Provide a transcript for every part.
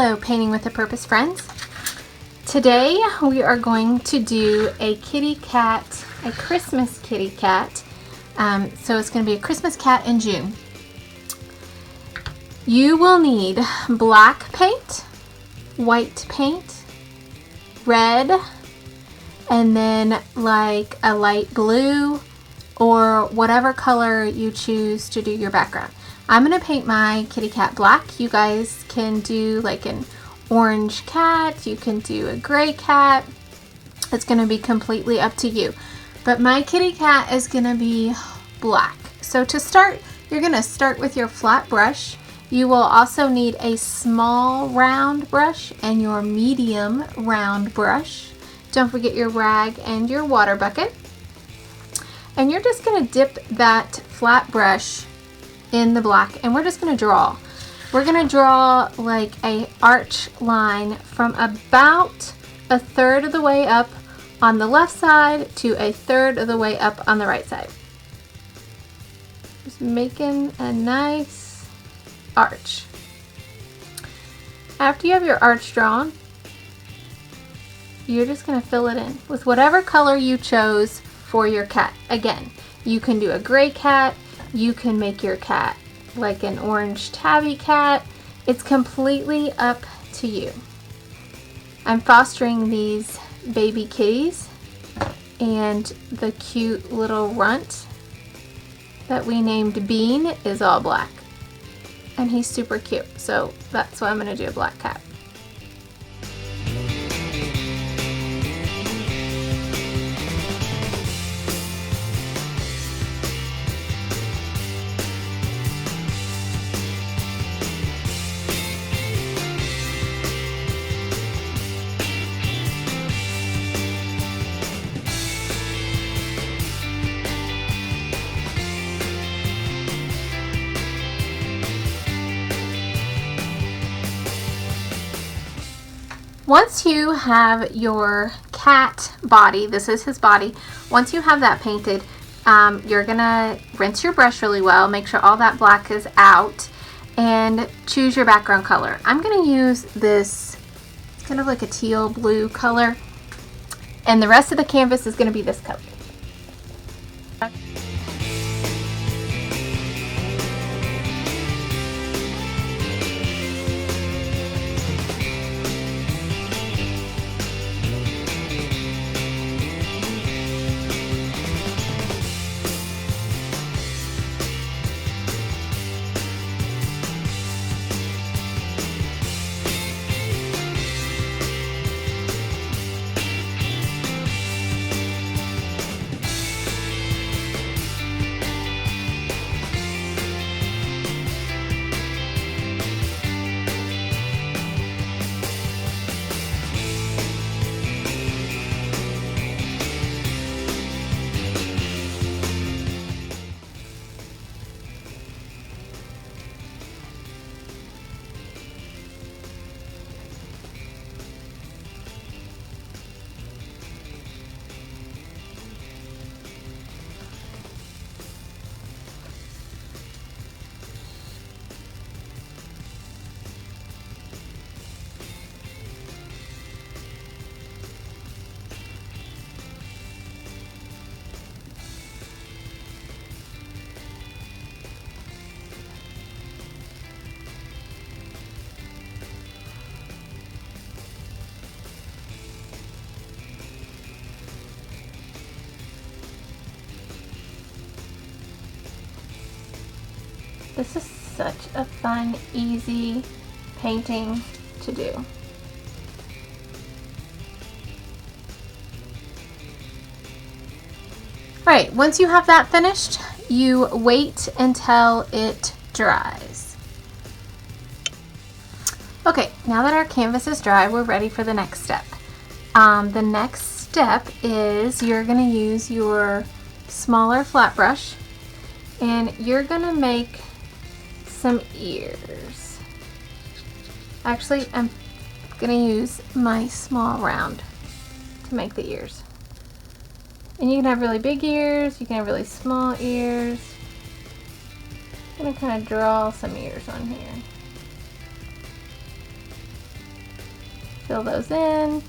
Hello, Painting with a Purpose friends. Today we are going to do a kitty cat, a Christmas kitty cat. So it's going to be a Christmas cat in June. You will need black paint, white paint, red, and then like a light blue or whatever color you choose to do your background. I'm going to paint my kitty cat black. You guys can do like an orange cat, you can do a gray cat. It's going to be completely up to you. But my kitty cat is going to be black. So to start, you're going to start with your flat brush. You will also need a small round brush and your medium round brush. Don't forget your rag and your water bucket. And you're just going to dip that flat brush in the black, and we're just going to draw. We're going to draw like a arch line from about a third of the way up on the left side to a third of the way up on the right side. Just making a nice arch. After you have your arch drawn, you're just going to fill it in with whatever color you chose for your cat. Again, you can do a gray cat, you can make your cat like an orange tabby cat. It's completely up to you. I'm fostering these baby kitties, and the cute little runt that we named Bean is all black. And he's super cute, so that's why I'm going to do a black cat. Once you have your cat body, this is his body, once you have that painted, you're gonna rinse your brush really well, make sure all that black is out, and choose your background color. I'm gonna use this kind of like a teal blue color, and the rest of the canvas is gonna be this color. This is such a fun, easy painting to do. Right, once you have that finished, you wait until it dries. Okay, now that our canvas is dry, we're ready for the next step. The next step is you're going to use your smaller flat brush, and you're going to make some ears. Actually, I'm going to use my small round to make the ears. And you can have really big ears, you can have really small ears. I'm going to kind of draw some ears on here. Fill those in.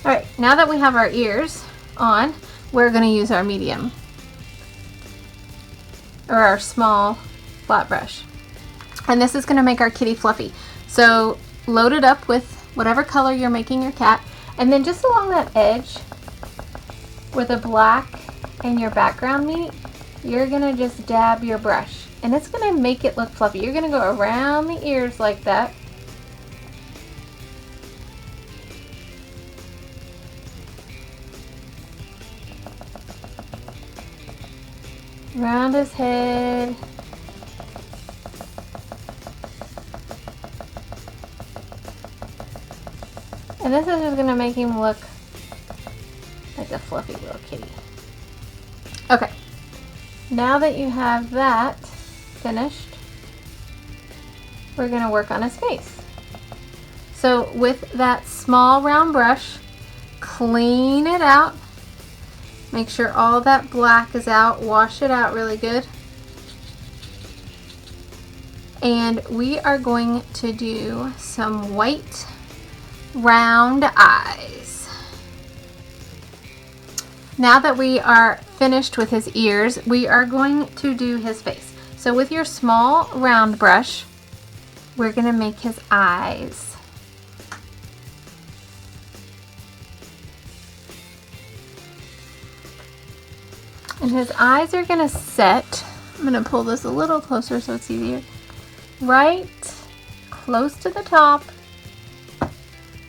All right, now that we have our ears on, we're going to use our medium or our small flat brush. And this is going to make our kitty fluffy. So load it up with whatever color you're making your cat, and then just along that edge where the black and your background meet, you're going to just dab your brush, and it's going to make it look fluffy. You're going to go around the ears like that. Around his head. And this is just going to make him look like a fluffy little kitty. Okay, now that you have that finished, we're going to work on his face. So with that small round brush, clean it out. Make sure all that black is out. Wash it out really good. And we are going to do some white round eyes. Now that we are finished with his ears, we are going to do his face. So with your small round brush, we're going to make his eyes. And his eyes are going to set, I'm going to pull this a little closer so it's easier, right close to the top,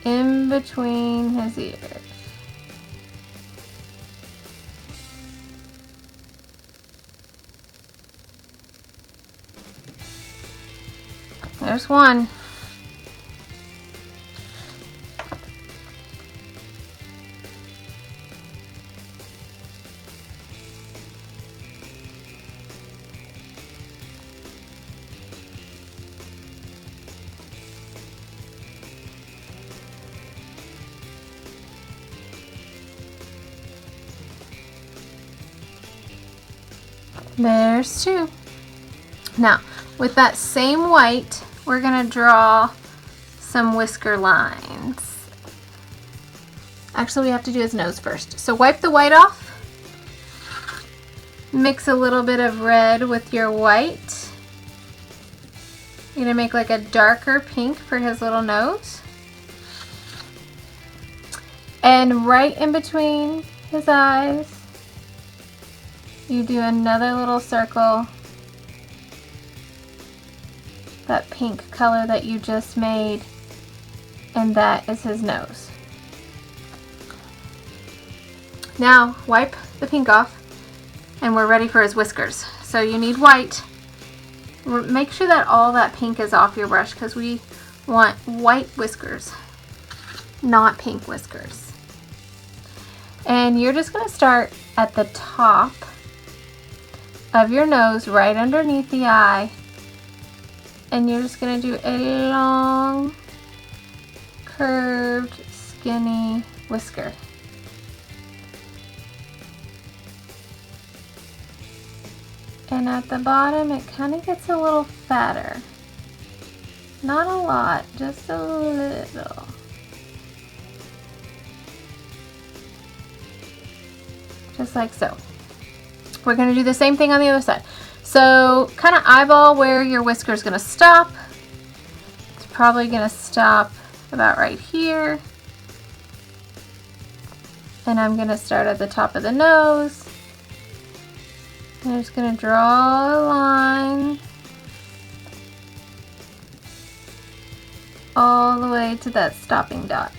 in between his ears. There's one. There's two. Now, with that same white, we're going to draw some whisker lines. Actually, we have to do his nose first. So wipe the white off. Mix a little bit of red with your white. You're going to make like a darker pink for his little nose. And right in between his eyes, you do another little circle, that pink color that you just made, and that is his nose. Now wipe the pink off, and we're ready for his whiskers. So you need white. Make sure that all that pink is off your brush because we want white whiskers, not pink whiskers. And you're just going to start at the top of your nose, right underneath the eye, and you're just going to do a long, curved, skinny whisker. And at the bottom, it kind of gets a little fatter. Not a lot, just a little. Just like so. We're going to do the same thing on the other side. So kind of eyeball where your whisker is going to stop. It's probably going to stop about right here. And I'm going to start at the top of the nose. I'm just going to draw a line all the way to that stopping dot.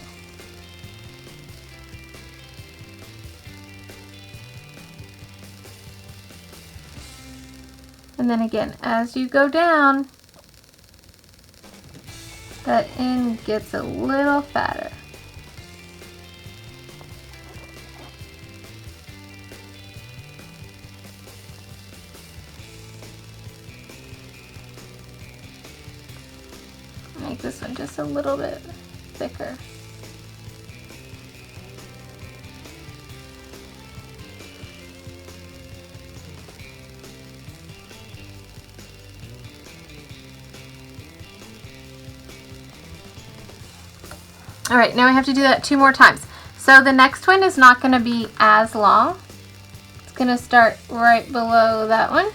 And then again, as you go down, that end gets a little fatter. just a little bit thicker. All right, now I have to do that 2 more times. So the next one is not going to be as long. It's going to start right below that one.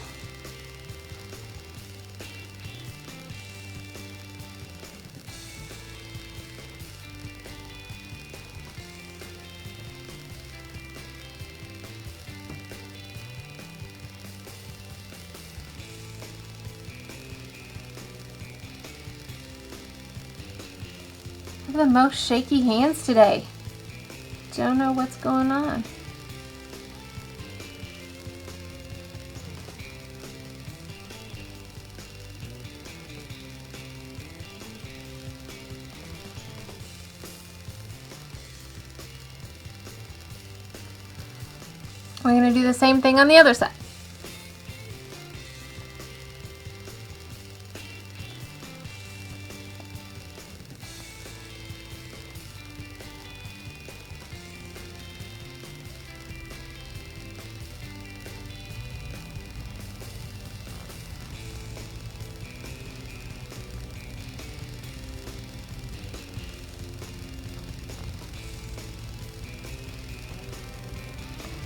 I have the most shaky hands today. Don't know what's going on. We're going to do the same thing on the other side.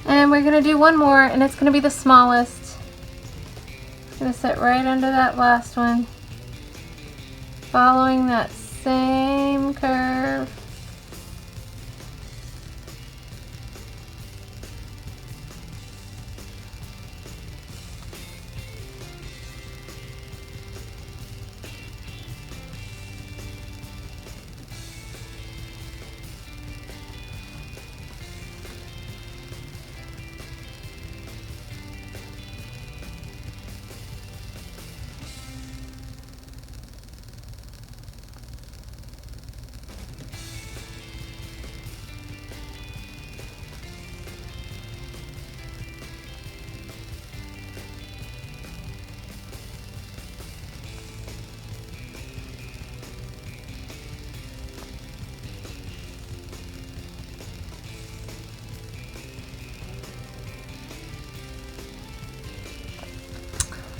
And we're going to do one more, and it's going to be the smallest. It's going to sit right under that last one, following that same curve.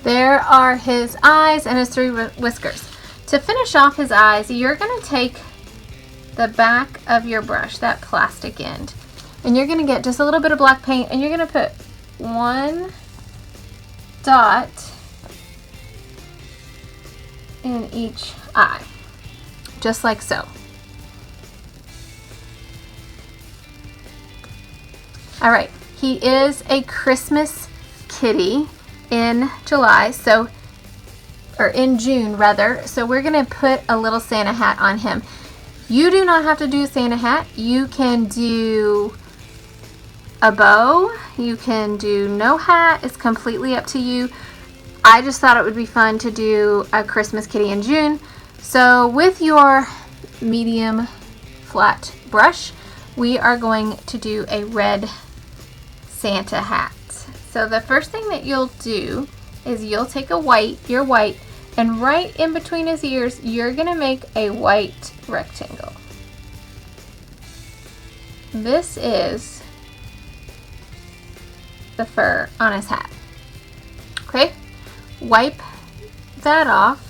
There are his eyes and his 3 whiskers. To finish off his eyes, you're going to take the back of your brush, that plastic end, and you're going to get just a little bit of black paint, and you're going to put 1 dot in each eye, just like so. All right, he is a Christmas kitty in July, or in June rather, so we're gonna put a little Santa hat on him. You do not have to do a Santa hat. You can do a bow, you can do no hat, it's completely up to you. I just thought it would be fun to do a Christmas kitty in June. So with your medium flat brush, we are going to do a red Santa hat. So the first thing that you'll do is you'll take your white, and right in between his ears, you're gonna make a white rectangle. This is the fur on his hat. Okay, wipe that off,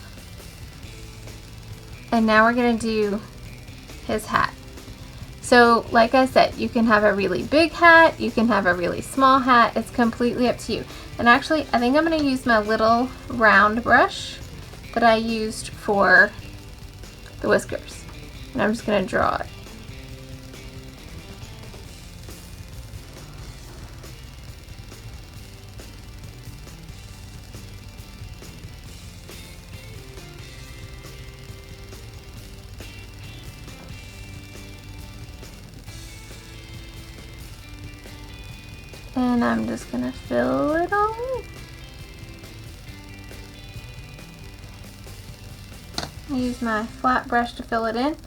and now we're gonna do his hat. So like I said, you can have a really big hat, you can have a really small hat, it's completely up to you. And actually, I think I'm going to use my little round brush that I used for the whiskers. And I'm just going to draw it. And I'm just gonna fill it all in. Use my flat brush to fill it in.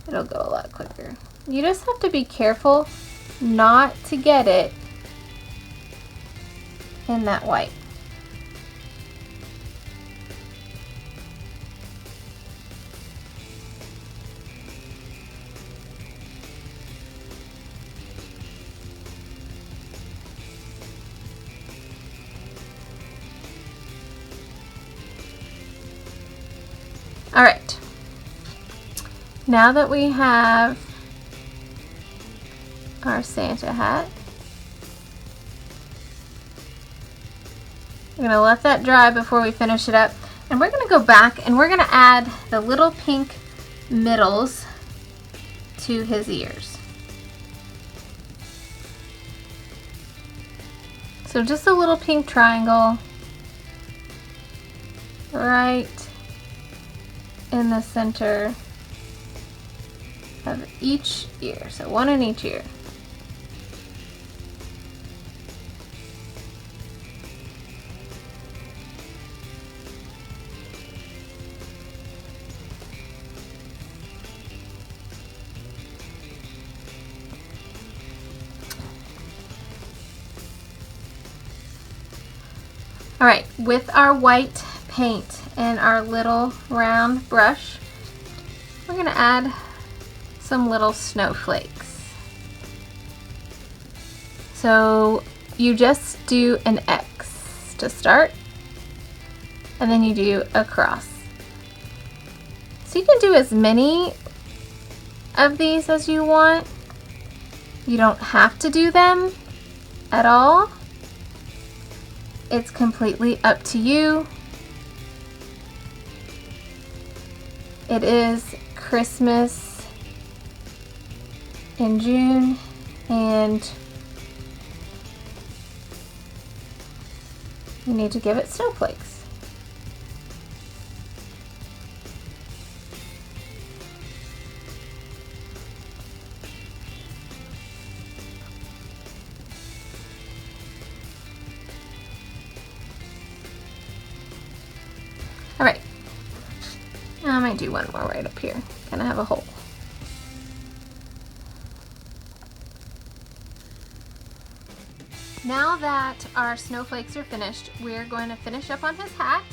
It'll go a lot quicker. You just have to be careful not to get it in that white. All right. Now that we have our Santa hat, we're gonna let that dry before we finish it up. And we're gonna go back and we're gonna add the little pink middles to his ears. So just a little pink triangle right in the center of each ear. So one in each ear. All right, with our white paint and our little round brush, we're gonna add some little snowflakes. So you just do an X to start, and then you do a cross. So you can do as many of these as you want. You don't have to do them at all. It's completely up to you. It is Christmas in June, and you need to give it snowflakes. All right, I might do one more right up here. Kind of have a hole. Now that our snowflakes are finished, we're going to finish up on his hat.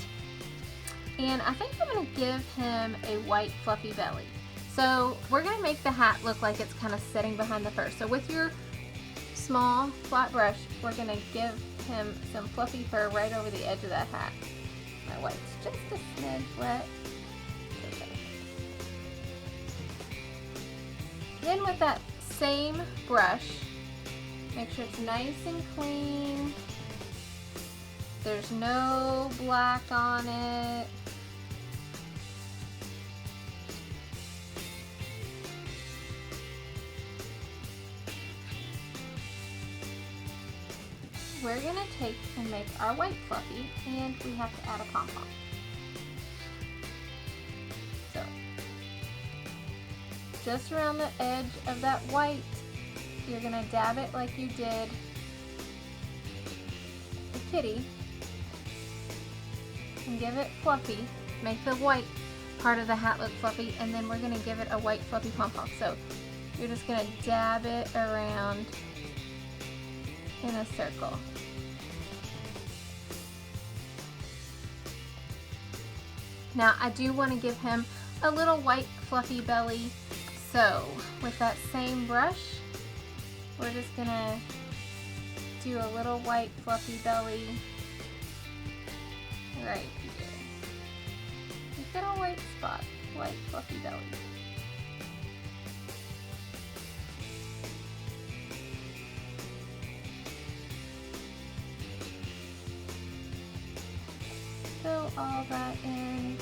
And I think I'm going to give him a white fluffy belly. So we're going to make the hat look like it's kind of sitting behind the fur. So with your small flat brush, we're going to give him some fluffy fur right over the edge of that hat. My white's just a smidge wet. Okay. Then with that same brush, make sure it's nice and clean. There's no black on it. We're gonna take and make our white fluffy, and we have to add a pom-pom. So, just around the edge of that white, you're gonna dab it like you did the kitty, and give it fluffy. Make the white part of the hat look fluffy, and then we're gonna give it a white fluffy pom-pom. So, you're just gonna dab it around in a circle. Now I do want to give him a little white fluffy belly, so with that same brush, we're just gonna do a little white fluffy belly right here. Just get a white spot, white fluffy belly. Fill all that in.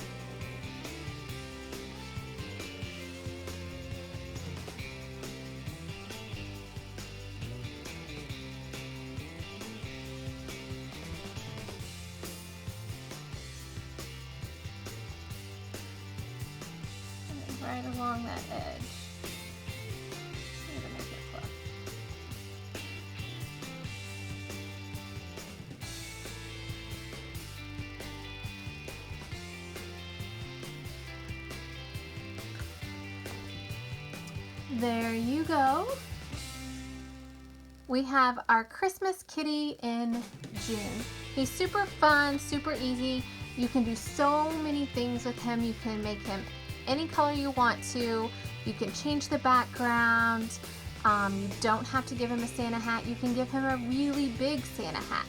And then right along that edge. I'm gonna make it fluff. There you go. We have our Christmas kitty in June. He's super fun, super easy. You can do so many things with him. You can make him any color you want to. You can change the background. You don't have to give him a Santa hat. You can give him a really big Santa hat.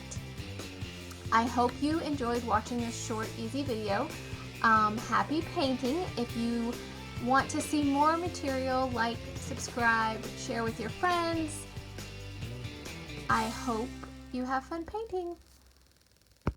I hope you enjoyed watching this short, easy video. Happy painting. If you want to see more material, like, subscribe, share with your friends. I hope you have fun painting.